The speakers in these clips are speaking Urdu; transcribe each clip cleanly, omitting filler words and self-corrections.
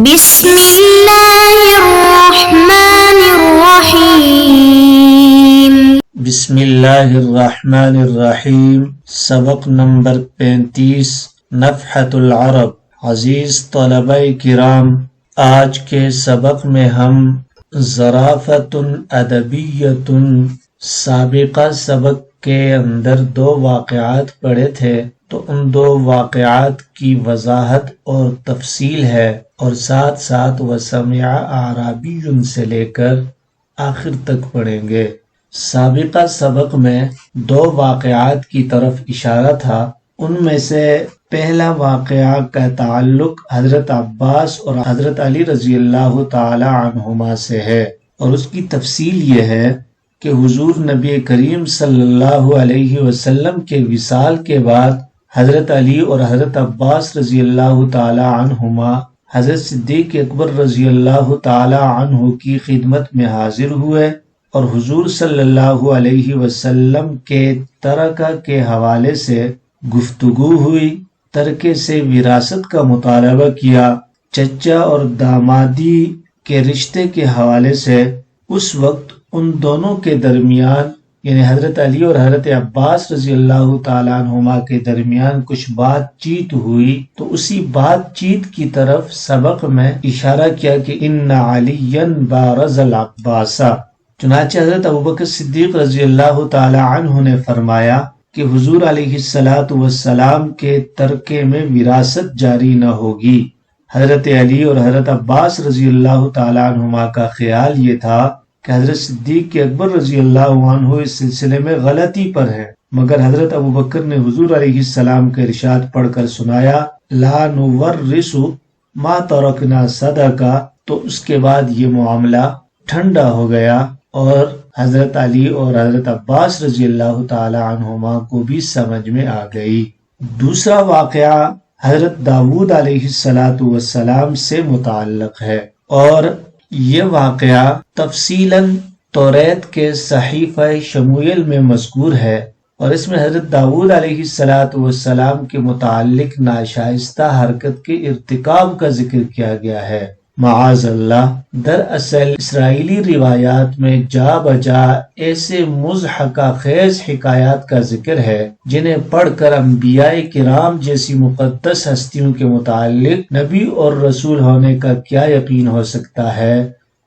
بسم اللہ الرحمن الرحیم بسم اللہ الرحمن الرحیم۔ سبق نمبر 35 نفحۃ العرب۔ عزیز طلبہ کرام، آج کے سبق میں ہم ظرافۃ ادبیۃ سابقہ سبق کے اندر 2 واقعات پڑھے تھے، تو ان 2 واقعات کی وضاحت اور تفصیل ہے، اور ساتھ ساتھ وسمع اعرابی سے لے کر آخر تک پڑھیں گے۔ سابقہ سبق میں 2 واقعات کی طرف اشارہ تھا، ان میں سے پہلا واقعہ کا تعلق حضرت عباس اور حضرت علی رضی اللہ تعالی عنہما سے ہے، اور اس کی تفصیل یہ ہے کہ حضور نبی کریم صلی اللہ علیہ وسلم کے وصال کے بعد حضرت علی اور حضرت عباس رضی اللہ تعالی عنہما حضرت صدیق اکبر رضی اللہ تعالی عنہ کی خدمت میں حاضر ہوئے، اور حضور صلی اللہ علیہ وسلم کے ترکہ کے حوالے سے گفتگو ہوئی، ترکے سے وراثت کا مطالبہ کیا، چچا اور دامادی کے رشتے کے حوالے سے اس وقت ان دونوں کے درمیان، یعنی حضرت علی اور حضرت عباس رضی اللہ تعالیٰ عنہما کے درمیان کچھ بات چیت ہوئی، تو اسی بات چیت کی طرف سبق میں اشارہ کیا کہ ان علیًا بارز العباس۔ چنانچہ حضرت ابوبکر صدیق رضی اللہ تعالیٰ عنہ نے فرمایا کہ حضور علیہ السلام کے ترکے میں وراثت جاری نہ ہوگی۔ حضرت علی اور حضرت عباس رضی اللہ تعالیٰ عنہما کا خیال یہ تھا کہ حضرت صدیق اکبر رضی اللہ عنہ اس سلسلے میں غلطی پر ہے، مگر حضرت ابوبکر نے حضور علیہ السلام کے ارشاد پڑھ کر سنایا لا نورث ما ترکنا صدقہ، تو اس کے بعد یہ معاملہ ٹھنڈا ہو گیا، اور حضرت علی اور حضرت عباس رضی اللہ تعالی عنہما کو بھی سمجھ میں آ گئی۔ دوسرا واقعہ حضرت داؤد علیہ السلام سے متعلق ہے، اور یہ واقعہ تفصیلاً توریت کے صحیفہ شموئیل میں مذکور ہے، اور اس میں حضرت داؤد علیہ السلام کے متعلق ناشائستہ حرکت کے ارتکاب کا ذکر کیا گیا ہے، معاذ اللہ۔ دراصل اسرائیلی روایات میں جا بجا ایسے مضحکہ خیز حکایات کا ذکر ہے جنہیں پڑھ کر انبیاء کرام جیسی مقدس ہستیوں کے متعلق نبی اور رسول ہونے کا کیا یقین ہو سکتا ہے،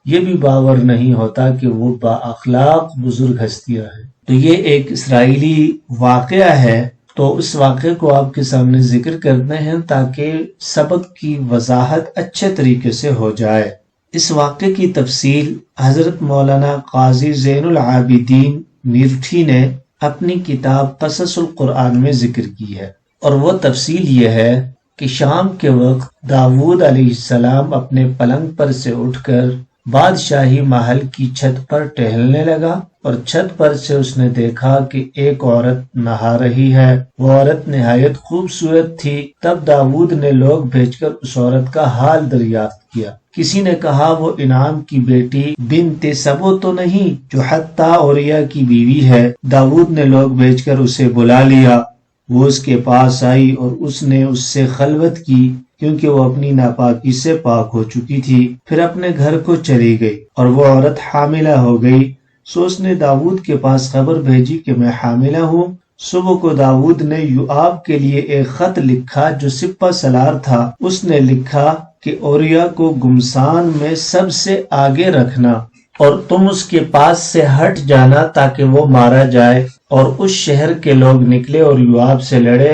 یہ بھی باور نہیں ہوتا کہ وہ با اخلاق بزرگ ہستیاں ہیں۔ تو یہ ایک اسرائیلی واقعہ ہے، تو اس واقعے کو آپ کے سامنے ذکر کرتے ہیں تاکہ سبق کی وضاحت اچھے طریقے سے ہو جائے۔ اس واقعے کی تفصیل حضرت مولانا قاضی زین العابدین میرٹھی نے اپنی کتاب قصص القرآن میں ذکر کی ہے، اور وہ تفصیل یہ ہے کہ شام کے وقت داؤد علیہ السلام اپنے پلنگ پر سے اٹھ کر بادشاہی محل کی چھت پر ٹہلنے لگا، اور چھت پر سے اس نے دیکھا کہ ایک عورت نہا رہی ہے۔ وہ عورت نہایت خوبصورت تھی۔ تب داؤد نے لوگ بھیج کر اس عورت کا حال دریافت کیا۔ کسی نے کہا وہ انعام کی بیٹی بنت سبو تو نہیں جو حتی اوریا کی بیوی ہے؟ داؤد نے لوگ بھیج کر اسے بلا لیا۔ وہ اس کے پاس آئی اور اس نے اس سے خلوت کی، کیونکہ وہ اپنی ناپاکی سے پاک ہو چکی تھی۔ پھر اپنے گھر کو چلی گئی، اور وہ عورت حاملہ ہو گئی۔ سو اس نے داؤد کے پاس خبر بھیجی کہ میں حاملہ ہوں۔ صبح کو داؤد نے یوآب کے لیے ایک خط لکھا جو سپہ سالار تھا۔ اس نے لکھا کہ اوریا کو گمسان میں سب سے آگے رکھنا، اور تم اس کے پاس سے ہٹ جانا تاکہ وہ مارا جائے۔ اور اس شہر کے لوگ نکلے اور یوآب سے لڑے،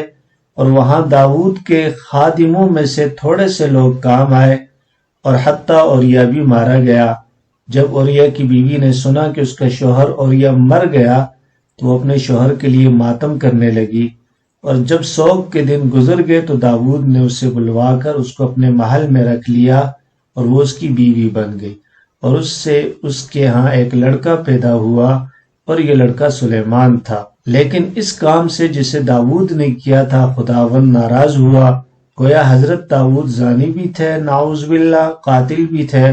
اور وہاں داؤد کے خادموں میں سے تھوڑے سے لوگ کام آئے، اور حتی اوریا بھی مارا گیا۔ جب اوریا کی بیوی نے سنا کہ اس کا شوہر اوریا مر گیا تو وہ اپنے شوہر کے لیے ماتم کرنے لگی، اور جب سوگ کے دن گزر گئے تو داؤد نے اسے بلوا کر اس کو اپنے محل میں رکھ لیا، اور وہ اس کی بیوی بن گئی، اور اس سے اس کے ہاں ایک لڑکا پیدا ہوا، اور یہ لڑکا سلیمان تھا۔ لیکن اس کام سے جسے داؤد نے کیا تھا خداوند ناراض ہوا، گویا حضرت داؤد زانی بھی تھے، نعوذ باللہ، قاتل بھی تھے،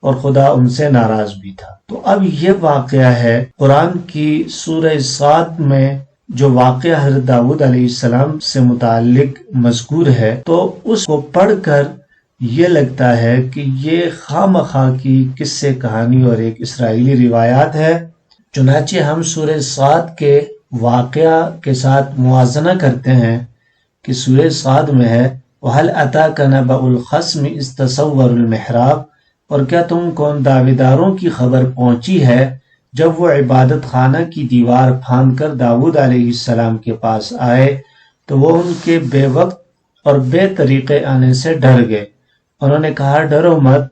اور خدا ان سے ناراض بھی تھا۔ تو اب یہ واقعہ ہے قرآن کی سورہ صاد میں جو واقعہ حضرت داؤد علیہ السلام سے متعلق مذکور ہے، تو اس کو پڑھ کر یہ لگتا ہے کہ یہ خواہ مخواہ کی قصے کہانی اور ایک اسرائیلی روایات ہے۔ چنانچہ ہم سورہ صاد کے واقعہ کے ساتھ موازنہ کرتے ہیں کہ سورہ صاد میں ہے وَهَلْ أَتَاكَ نَبَأُ الْخَصْمِ إِذْ تَسَوَّرُوا الْمِحْرَابَ، اور کیا تم کون دعویداروں کی خبر پہنچی ہے جب وہ عبادت خانہ کی دیوار پھاند کر داؤد علیہ السلام کے پاس آئے تو وہ ان کے بے وقت اور بے طریقے آنے سے ڈر گئے۔ انہوں نے کہا ڈرو مت،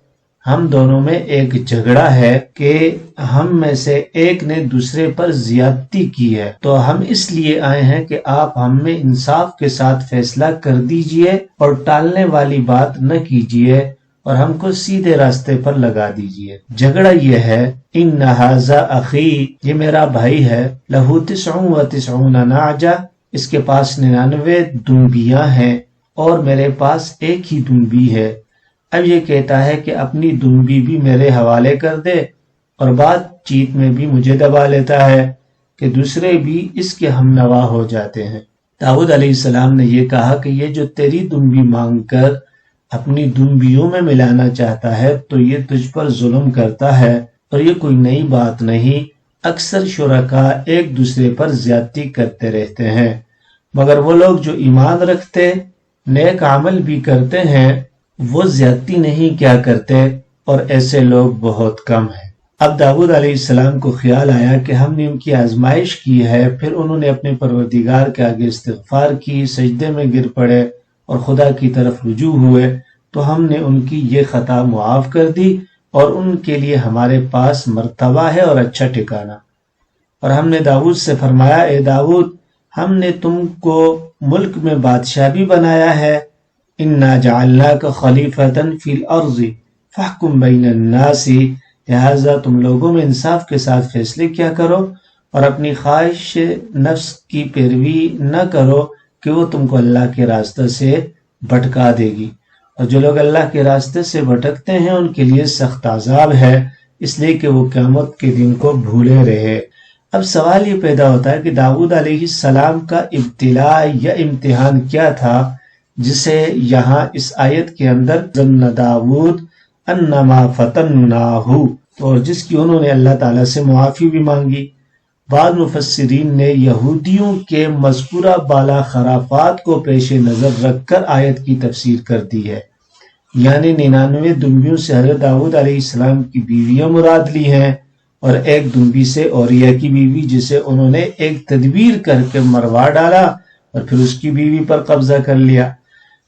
ہم دونوں میں ایک جھگڑا ہے کہ ہم میں سے ایک نے دوسرے پر زیادتی کی ہے، تو ہم اس لیے آئے ہیں کہ آپ ہم میں انصاف کے ساتھ فیصلہ کر دیجئے اور ٹالنے والی بات نہ کیجئے اور ہم کو سیدھے راستے پر لگا دیجئے۔ جھگڑا یہ ہے ان ھذا اخی، یہ میرا بھائی ہے، لہ 99 نعجہ، اس کے پاس 99 دمبیاں ہیں اور میرے پاس ایک ہی دمبی ہے۔ اب یہ کہتا ہے کہ اپنی دمبی بھی میرے حوالے کر دے اور بات چیت میں بھی مجھے دبا لیتا ہے کہ دوسرے بھی اس کے ہم نوا ہو جاتے ہیں۔ داؤد علیہ السلام نے یہ کہا کہ یہ جو تیری دمبی مانگ کر اپنی دمبیوں میں ملانا چاہتا ہے تو یہ تجھ پر ظلم کرتا ہے، اور یہ کوئی نئی بات نہیں، اکثر شرکاء ایک دوسرے پر زیادتی کرتے رہتے ہیں، مگر وہ لوگ جو ایمان رکھتے نیک عمل بھی کرتے ہیں وہ زیادتی نہیں کیا کرتے، اور ایسے لوگ بہت کم ہیں۔ اب داؤد علیہ السلام کو خیال آیا کہ ہم نے ان کی آزمائش کی ہے، پھر انہوں نے اپنے پروردگار کے آگے استغفار کی، سجدے میں گر پڑے اور خدا کی طرف رجوع ہوئے، تو ہم نے ان کی یہ خطا معاف کر دی اور ان کے لیے ہمارے پاس مرتبہ ہے اور اچھا ٹھکانہ۔ اور ہم نے داؤد سے فرمایا اے داؤد، ہم نے تم کو ملک میں بادشاہ بھی بنایا ہے، اِنَّا جَعَلْنَاكَ خَلِيفَةً فِي الْأَرْضِ فَاحْكُم بَيْنَ النَّاسِ، لہٰذا تم لوگوں میں انصاف کے ساتھ فیصلے کیا کرو اور اپنی خواہش نفس کی پیروی نہ کرو کہ وہ تم کو اللہ کے راستے سے بھٹکا دے گی، اور جو لوگ اللہ کے راستے سے بھٹکتے ہیں ان کے لیے سخت عذاب ہے، اس لیے کہ وہ قیامت کے دن کو بھولے رہے۔ اب سوال یہ پیدا ہوتا ہے کہ داؤد علیہ السلام کا ابتلاء یا امتحان کیا تھا جسے یہاں اس آیت کے اندر ظن داؤد انما فتناہ، اور جس کی انہوں نے اللہ تعالیٰ سے معافی بھی مانگی۔ بعض مفسرین نے یہودیوں کے مذکورہ بالا خرافات کو پیش نظر رکھ کر آیت کی تفسیر کر دی ہے، یعنی 99 دمبیوں سے حضرت داؤد علیہ السلام کی بیویاں مراد لی ہیں، اور ایک دمبی سے اوریا کی بیوی جسے انہوں نے ایک تدبیر کر کے مروا ڈالا اور پھر اس کی بیوی پر قبضہ کر لیا۔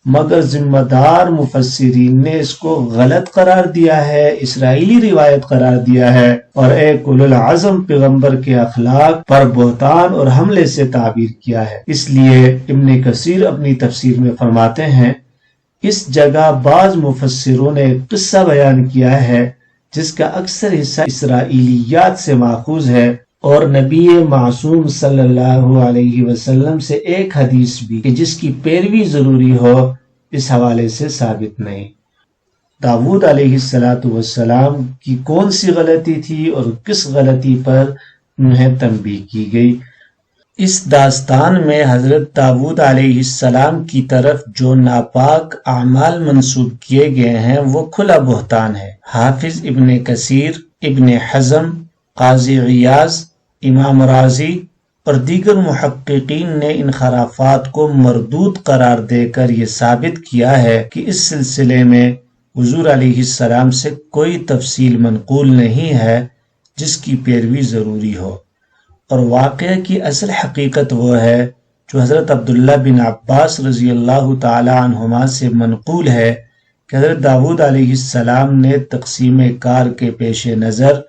مگر ذمہ دار مفسرین نے اس کو غلط قرار دیا ہے، اسرائیلی روایت قرار دیا ہے، اور ایک اولو العزم پیغمبر کے اخلاق پر بہتان اور حملے سے تعبیر کیا ہے۔ اس لیے ابن کثیر اپنی تفسیر میں فرماتے ہیں اس جگہ بعض مفسروں نے ایک قصہ بیان کیا ہے جس کا اکثر حصہ اسرائیلیات سے ماخوذ ہے، اور نبی معصوم صلی اللہ علیہ وسلم سے ایک حدیث بھی کہ جس کی پیروی ضروری ہو اس حوالے سے ثابت نہیں۔ داؤد علیہ السلام کی کون سی غلطی تھی اور کس غلطی پر انہیں تنبیہ کی گئی؟ اس داستان میں حضرت داؤد علیہ السلام کی طرف جو ناپاک اعمال منسوب کیے گئے ہیں وہ کھلا بہتان ہے۔ حافظ ابن کثیر، ابن حزم، قاضی غیاث، امام رازی اور دیگر محققین نے ان خرافات کو مردود قرار دے کر یہ ثابت کیا ہے کہ اس سلسلے میں حضور علیہ السلام سے کوئی تفصیل منقول نہیں ہے جس کی پیروی ضروری ہو، اور واقعہ کی اصل حقیقت وہ ہے جو حضرت عبداللہ بن عباس رضی اللہ تعالی عنہما سے منقول ہے کہ حضرت داؤد علیہ السلام نے تقسیم کار کے پیش نظر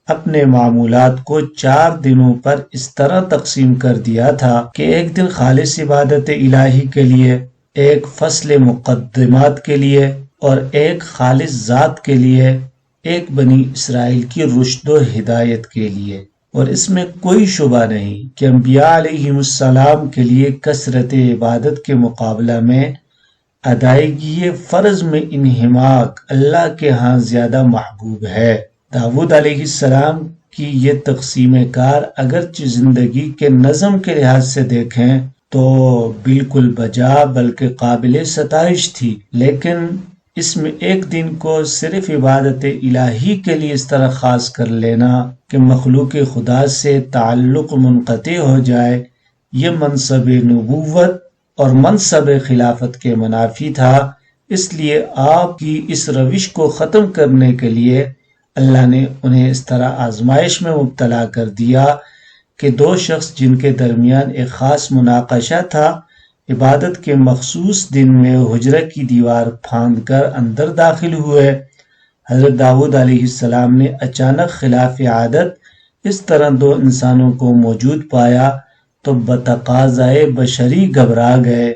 اپنے معمولات کو 4 دنوں پر اس طرح تقسیم کر دیا تھا کہ ایک دن خالص عبادت الہی کے لیے، ایک فصل مقدمات کے لیے، اور ایک خالص ذات کے لیے، ایک بنی اسرائیل کی رشد و ہدایت کے لیے۔ اور اس میں کوئی شبہ نہیں کہ انبیاء علیہ السلام کے لیے کثرت عبادت کے مقابلہ میں ادائیگی فرض میں انہماک اللہ کے ہاں زیادہ محبوب ہے۔ داؤد علیہ السلام کی یہ تقسیم کار اگرچہ زندگی کے نظم کے لحاظ سے دیکھیں تو بالکل بجا بلکہ قابل ستائش تھی، لیکن اس میں ایک دن کو صرف عبادت الہی کے لیے اس طرح خاص کر لینا کہ مخلوق خدا سے تعلق منقطع ہو جائے، یہ منصب نبوت اور منصب خلافت کے منافی تھا۔ اس لیے آپ کی اس روش کو ختم کرنے کے لیے اللہ نے انہیں اس طرح آزمائش میں مبتلا کر دیا کہ دو شخص جن کے درمیان ایک خاص مناقشہ تھا، عبادت کے مخصوص دن میں حجرہ کی دیوار پھاند کر اندر داخل ہوئے۔ حضرت داؤد علیہ السلام نے اچانک خلاف عادت اس طرح دو انسانوں کو موجود پایا تو بتقاضائے بشری گھبرا گئے۔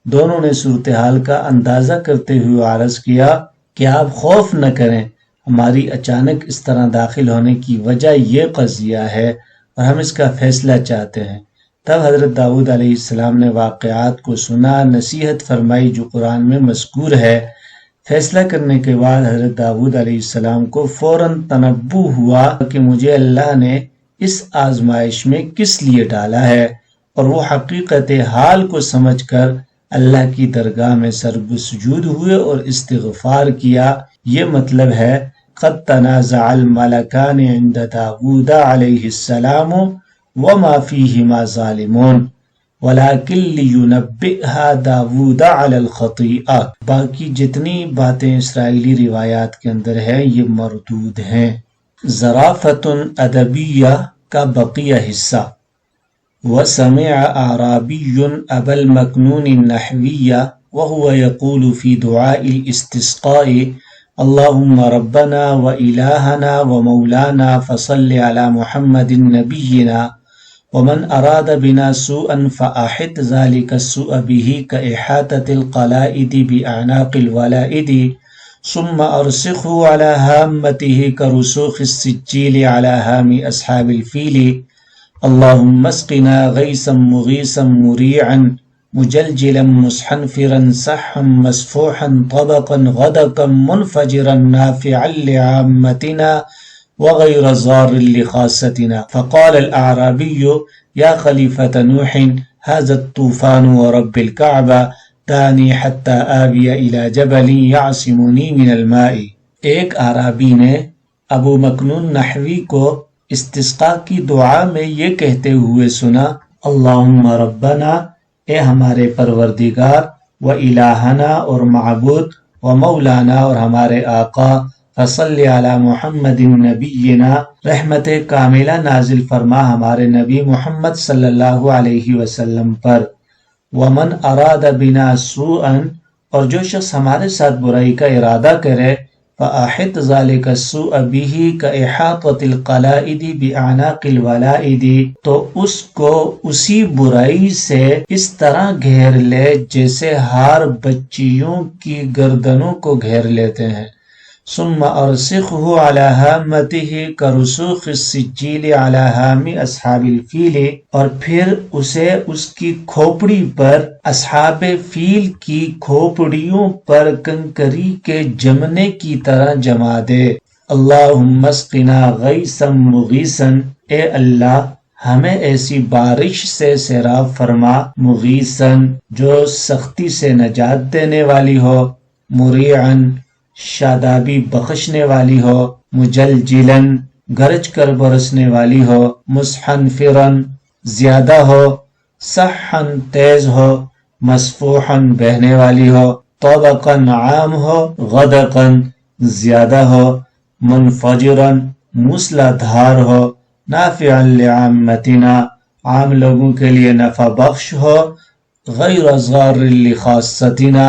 دونوں نے صورتحال کا اندازہ کرتے ہوئے عرض کیا کہ آپ خوف نہ کریں، ہماری اچانک اس طرح داخل ہونے کی وجہ یہ قضیہ ہے اور ہم اس کا فیصلہ چاہتے ہیں۔ تب حضرت داؤد علیہ السلام نے واقعات کو سنا، نصیحت فرمائی جو قرآن میں مذکور ہے۔ فیصلہ کرنے کے بعد حضرت داؤد علیہ السلام کو فوراً تنبؤ ہوا کہ مجھے اللہ نے اس آزمائش میں کس لیے ڈالا ہے، اور وہ حقیقت حال کو سمجھ کر اللہ کی درگاہ میں سجود ہوئے اور استغفار کیا۔ یہ مطلب ہے قد تنازع الملکان عند داود علیہ السلام وما فیہما ظالمون ولکن لینبئها داود علی الخطیئہ۔ باقی جتنی باتیں اسرائیلی روایات کے اندر ہیں یہ مردود ہیں۔ ظرافت ادبیہ کا بقیہ حصہ۔ وسمع اعرابی ابا المکنون النحوی وهو يقول في دعاء الاستسقاء اللهم ربنا وإلهنا ومولانا فصل على محمد نبينا ومن أراد بنا سوءا فأحط ذلك السوء به كإحاطة القلائد بأعناق الولائد ثم أرسخه على هامته كرسوخ السجيل على هام أصحاب الفيل اللهم اسقنا غيثا مغيثا مريعا مجلجلا مستنفرا صحا مسفوحا طبقا غدقا منفجرا نافعا لعامتنا وغير ضار لخاصتنا فقال الأعرابي يا خليفة نوح هذا الطوفان ورب الكعبة دعني حتى آوي إلى جبل يعصمني من الماء۔ ایک اعرابی نے ابو مکنون نحوی کو استسقاء کی دعا میں یہ کہتے ہوئے سنا، اللہم ربنا، اے ہمارے پروردگار، و الہنا اور معبود، و مولانا اور ہمارے آقا، فصلی علی محمد نبینا، رحمت کاملہ نازل فرما ہمارے نبی محمد صلی اللہ علیہ وسلم پر، ومن اراد بنا سوءا، اور جو شخص ہمارے ساتھ برائی کا ارادہ کرے، فأحط ذلك السوء به كإحاطة القلائد بأعناق الولائد، تو اس کو اسی برائی سے اس طرح گھیر لے جیسے ہار بچیوں کی گردنوں کو گھیر لیتے ہیں۔ ثم ارسخه على هامته كرسوخ السجيل على هام اصحاب الفیل، اور پھر اسے اس کی کھوپڑی پر اصحاب فیل کی کھوپڑیوں پر کنکری کے جمنے کی طرح جما دے۔ اللہم اسقنا غیثا مغیثا، اے اللہ ہمیں ایسی بارش سے سیراب فرما، مغیثا جو سختی سے نجات دینے والی ہو، مریعا شادابی بخشنے والی ہو، مجلجلاً گرج کر برسنے والی ہو، مستنفراً زیادہ ہو، صحاً تیز ہو، مسفوحاً بہنے والی ہو، طبقاً عام ہو، غدقاً زیادہ ہو، منفجراً موسلا دھار ہو، نافعاً لعامتنا عام لوگوں کے لیے نفع بخش ہو، غیر ضار لخاصتنا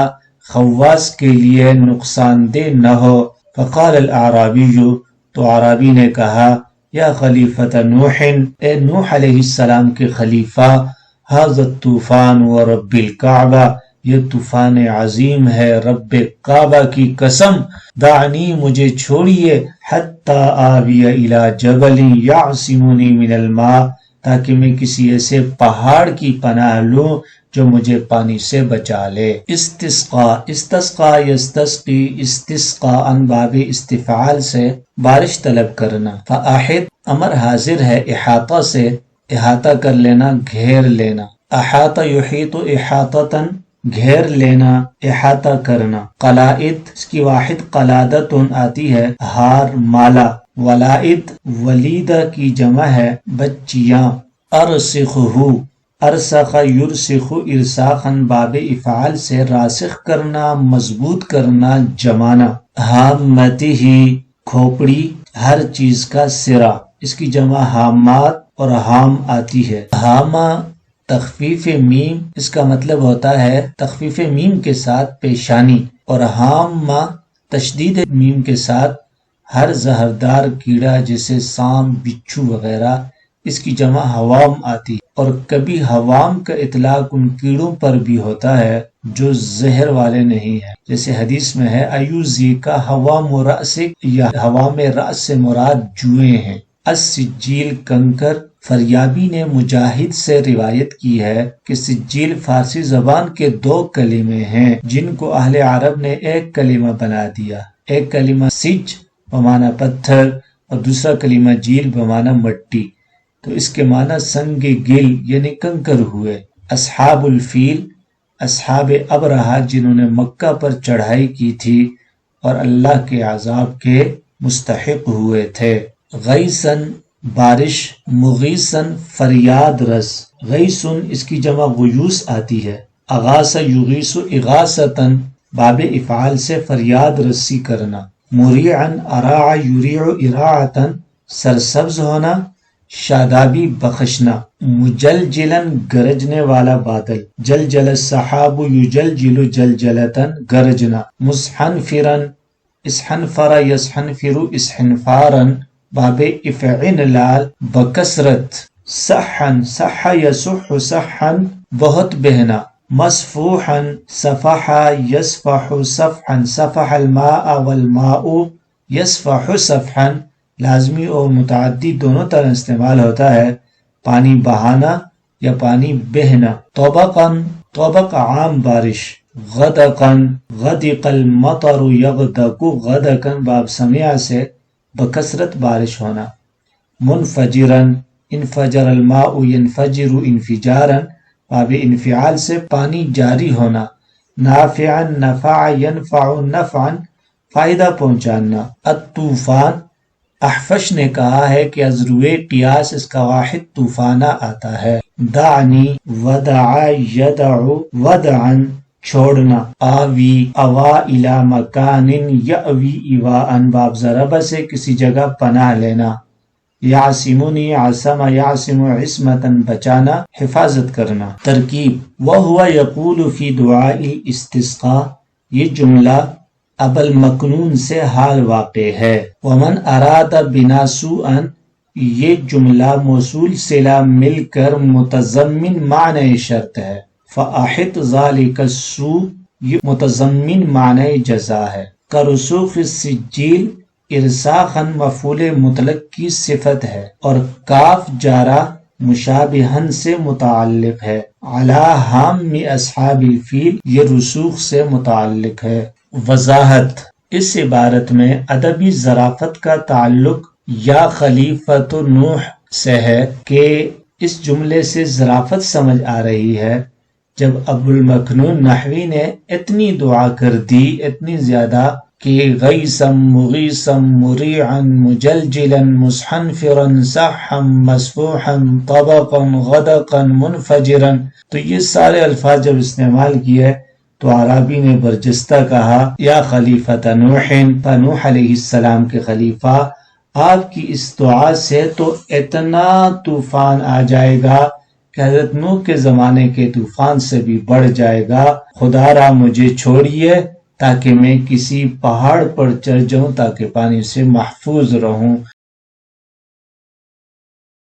خواص کے لیے نقصان دہ نہ ہو۔ فقال الاعرابی، تو اعرابی نے کہا، یا خلیفۃ نوح، اے نوح علیہ السلام کے خلیفہ، ھذا الطوفان ورب الکعبہ، یہ طوفان عظیم ہے رب کعبہ کی قسم، دعنی مجھے چھوڑیے، حتی آوی الی جبل یعصمنی من الماء، تاکہ میں کسی ایسے پہاڑ کی پناہ لوں جو مجھے پانی سے بچا لے۔ استسقاء، استسقا یستسقی، استسقاء باب استفعال سے بارش طلب کرنا۔ فاحط امر حاضر ہے احاطہ سے، احاطہ کر لینا، گھیر لینا۔ احاطہ یحیط احاطتاً، گھیر لینا، احاطہ کرنا۔ قلائد اس کی واحد قلادتن آتی ہے، ہار، مالا۔ ولائد ولیدہ کی جمع ہے، بچیاں۔ ارسخہ، ارسخ یرسخ ارساخن باب افعال سے راسخ کرنا، مضبوط کرنا، جمانا۔ ہامتہ، کھوپڑی، ہر چیز کا سرا، اس کی جمع ہامات اور ہام آتی ہے۔ ہامہ تخفیف میم، اس کا مطلب ہوتا ہے تخفیف میم کے ساتھ پیشانی، اور ہامہ تشدید میم کے ساتھ ہر زہردار کیڑا جیسے سانپ، بچھو وغیرہ، اس کی جمع حوام آتی ہے۔ اور کبھی حوام کا اطلاق ان کیڑوں پر بھی ہوتا ہے جو زہر والے نہیں ہیں، جیسے حدیث میں ہے ایوزی کا حوام رأسک، یا حوام رأس سے مراد جوئیں ہیں۔ السجیل کنکر، فریابی نے مجاہد سے روایت کی ہے کہ سجیل فارسی زبان کے 2 کلمے ہیں جن کو اہل عرب نے ایک کلمہ بنا دیا۔ ایک کلمہ سج بمعنی پتھر اور دوسرا کلمہ جیل بمعنی مٹی، تو اس کے معنی سنگ گل یعنی کنکر ہوئے۔ اصحاب الفیل، اصحاب ابرہہ جنہوں نے مکہ پر چڑھائی کی تھی اور اللہ کے عذاب کے مستحق ہوئے تھے۔ غیثن بارش، مغیثن فریاد رس۔ غیثن اس کی جمع غیوث آتی ہے۔ اغاث یغیث اغاثتن باب افعال سے فریاد رسی کرنا۔ مریعن اراع یریع اراعتن سرسبز ہونا، شادابی بخشنا۔ مجلجلن گرجنے والا بادل، جلجل السحاب یجلجل جلجلتن گرجنا۔ مسحنفرن، اسحنفر یسحنفر اسحنفارن باب افعلال بکثرت۔ صحن، صح یصح صحن بہت بہنا۔ مصفوحن، صفح یصفح صفحا، صفح الماء والماء یصفح صفحا، لازمی اور متعدی دونوں طرح استعمال ہوتا ہے، پانی بہانا یا پانی بہنا۔ طبقاً، طبق عام بارش۔ غدقاً، غدق المطر یغدق غدقاً باب سمیع سے بکثرت بارش ہونا۔ منفجراً، انفجر الماء ینفجر انفجاراً باب انفعال سے پانی جاری ہونا۔ نافعاً، نفع ینفع نفعاً فائدہ پہنچانا۔ الطوفان، احفش نے کہا ہے کہ از روئے قیاس اس کا واحد طوفانہ آتا ہے۔ دعنی، ودع یدع ودعاً چھوڑنا۔ آوی، اوا الی مکان یاوی ایواء باب ضربہ سے کسی جگہ پناہ لینا۔ یعصمنی، عصم یعصم عصمتاً بچانا، حفاظت کرنا۔ ترکیب، وہو یقول فی دعاء الاستسقاء، یہ جملہ ابو المکنون سے حال واقع ہے۔ ومن اراد بنا سوءا، یہ جملہ موصول صلہ مل کر متضمن معنی شرط ہے۔ فاحط ذالک السوء، یہ متضمن معنی جزا ہے۔ کرسوخ السجیل، ارساخاً مفعول مطلق کی صفت ہے، اور کاف جارہ مشابہن سے متعلق ہے۔ علی حام اصحاب الفیل، یہ رسوخ سے متعلق ہے۔ وضاحت، اس عبارت میں ادبی ظرافت کا تعلق یا خلیفۃ نوح سے ہے کہ اس جملے سے ظرافت سمجھ آ رہی ہے جب ابو المکنون نحوی نے اتنی دعا کر دی، اتنی زیادہ کہ غیثم، مغیثم، مریعن، مجلجلن، مسحنفرن، صحن، مصفوحن، طبقن، غدقن، منفجرن، تو یہ سارے الفاظ جب استعمال کیے تو عربی نے برجستہ کہا یا خلیفۃ نوح، نوح علیہ السلام کے خلیفہ، آپ کی اس دعا سے تو اتنا طوفان آ جائے گا کہ حضرت نوح کے زمانے کے طوفان سے بھی بڑھ جائے گا، خدا را مجھے چھوڑیے تاکہ میں کسی پہاڑ پر چڑھ جاؤں تاکہ پانی سے محفوظ رہوں۔